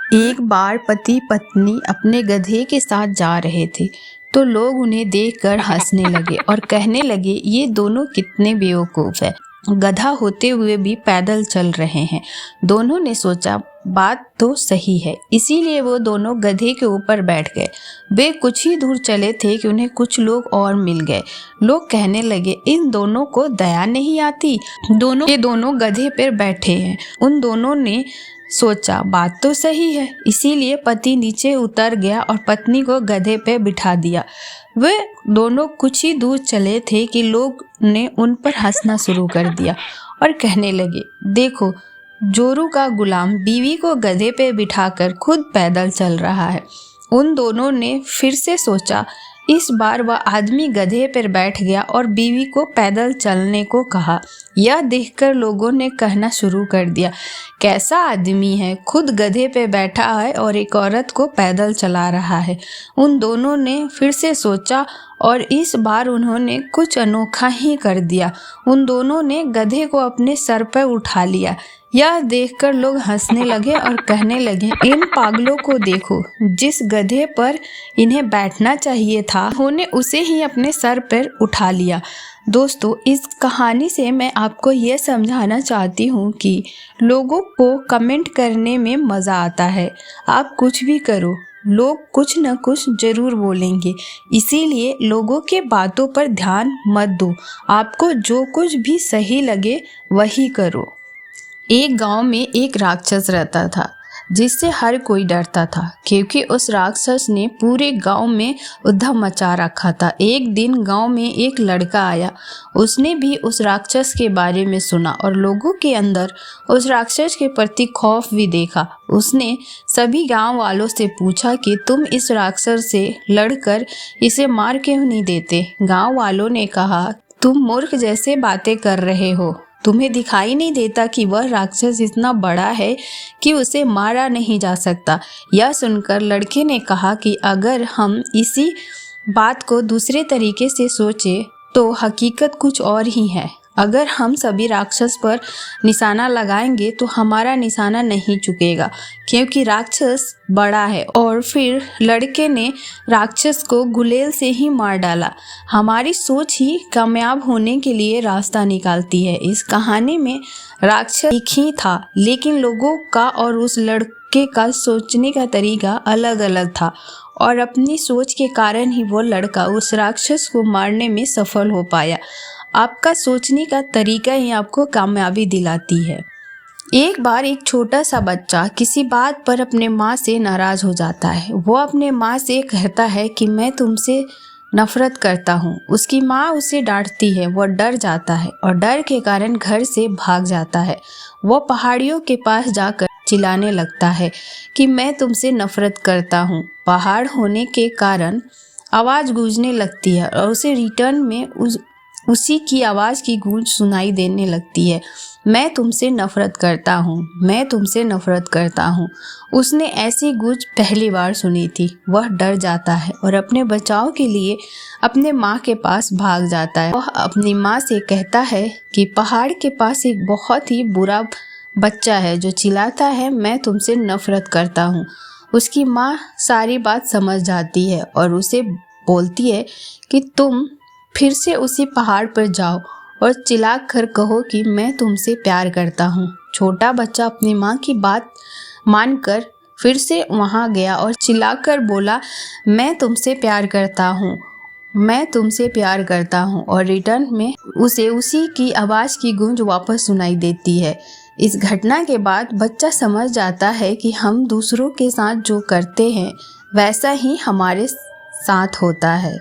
एक बार पति पत्नी अपने गधे के साथ जा रहे थे तो लोग उन्हें देखकर हंसने लगे और कहने लगे, ये दोनों कितने बेवकूफ है, गधा होते हुए भी पैदल चल रहे हैं। दोनों ने सोचा बात तो सही है, इसीलिए वो दोनों गधे के ऊपर बैठ गए। वे कुछ ही दूर चले थे कि उन्हें कुछ लोग और मिल गए। लोग कहने लगे, इन दोनों को दया नहीं आती, ये दोनों गधे पर बैठे हैं। उन दोनों ने सोचा बात तो सही है, इसीलिए पति नीचे उतर गया और पत्नी को गधे पे बिठा दिया। वे दोनों कुछ ही दूर चले थे कि लोग ने उन पर हंसना शुरू कर दिया और कहने लगे, देखो जोरू का गुलाम बीवी को गधे पे बिठाकर खुद पैदल चल रहा है। उन दोनों ने फिर से सोचा। इस बार वह आदमी गधे पर बैठ गया और बीवी को पैदल चलने को कहा। यह देखकर लोगों ने कहना शुरू कर दिया, कैसा आदमी है, खुद गधे पे बैठा है और एक औरत को पैदल चला रहा है। उन दोनों ने फिर से सोचा और इस बार उन्होंने कुछ अनोखा ही कर दिया। उन दोनों ने गधे को अपने सर पर उठा लिया। यह देखकर लोग हंसने लगे और कहने लगे, इन पागलों को देखो, जिस गधे पर इन्हें बैठना चाहिए था उन्होंने उसे ही अपने सर पर उठा लिया। दोस्तों, इस कहानी से मैं आपको यह समझाना चाहती हूँ कि लोगों को कमेंट करने में मज़ा आता है। आप कुछ भी करो, लोग कुछ न कुछ जरूर बोलेंगे, इसीलिए लोगों के बातों पर ध्यान मत दो। आपको जो कुछ भी सही लगे वही करो। एक गांव में एक राक्षस रहता था जिससे हर कोई डरता था, क्योंकि उस राक्षस ने पूरे गांव में उद्यम मचा रखा था। एक दिन गांव में एक लड़का आया। उसने भी उस राक्षस के बारे में सुना और लोगों के अंदर उस राक्षस के प्रति खौफ भी देखा। उसने सभी गांव वालों से पूछा कि तुम इस राक्षस से लड़कर इसे मार क्यों नहीं देते। गांव वालों ने कहा, तुम मूर्ख जैसे बातें कर रहे हो, तुम्हें दिखाई नहीं देता कि वह राक्षस इतना बड़ा है कि उसे मारा नहीं जा सकता। यह सुनकर लड़के ने कहा कि अगर हम इसी बात को दूसरे तरीके से सोचें तो हकीकत कुछ और ही है। अगर हम सभी राक्षस पर निशाना लगाएंगे तो हमारा निशाना नहीं चुकेगा, क्योंकि राक्षस बड़ा है। और फिर लड़के ने राक्षस को गुलेल से ही मार डाला। हमारी सोच ही कामयाब होने के लिए रास्ता निकालती है। इस कहानी में राक्षस एक ही था, लेकिन लोगों का और उस लड़के का सोचने का तरीका अलग अलग था, और अपनी सोच के कारण ही वो लड़का उस राक्षस को मारने में सफल हो पाया। आपका सोचने का तरीका ही आपको कामयाबी दिलाती है। एक बार एक छोटा सा बच्चा किसी बात पर अपने माँ से नाराज हो जाता है। वो अपने माँ से कहता है कि मैं तुमसे नफरत करता हूँ। उसकी माँ उसे डांटती है। वो डर जाता है और डर के कारण घर से भाग जाता है। वो पहाड़ियों के पास जाकर चिल्लाने लगता है कि मैं तुमसे नफरत करता हूँ। पहाड़ होने के कारण आवाज़ गूंजने लगती है और उसे रिटर्न में उसी की आवाज़ की गूंज सुनाई देने लगती है, मैं तुमसे नफरत करता हूँ, मैं तुमसे नफरत करता हूँ। उसने ऐसी गूंज पहली बार सुनी थी। वह डर जाता है और अपने बचाव के लिए अपने माँ के पास भाग जाता है। वह अपनी माँ से कहता है कि पहाड़ के पास एक बहुत ही बुरा बच्चा है जो चिल्लाता है, मैं तुमसे नफरत करता हूँ। उसकी माँ सारी बात समझ जाती है और उसे बोलती है कि तुम फिर से उसी पहाड़ पर जाओ और चिल्ला कर कहो कि मैं तुमसे प्यार करता हूँ। छोटा बच्चा अपनी माँ की बात मानकर फिर से वहाँ गया और चिल्लाकर बोला, मैं तुमसे प्यार करता हूँ, मैं तुमसे प्यार करता हूँ। और रिटर्न में उसे उसी की आवाज़ की गूंज वापस सुनाई देती है। इस घटना के बाद बच्चा समझ जाता है कि हम दूसरों के साथ जो करते हैं वैसा ही हमारे साथ होता है।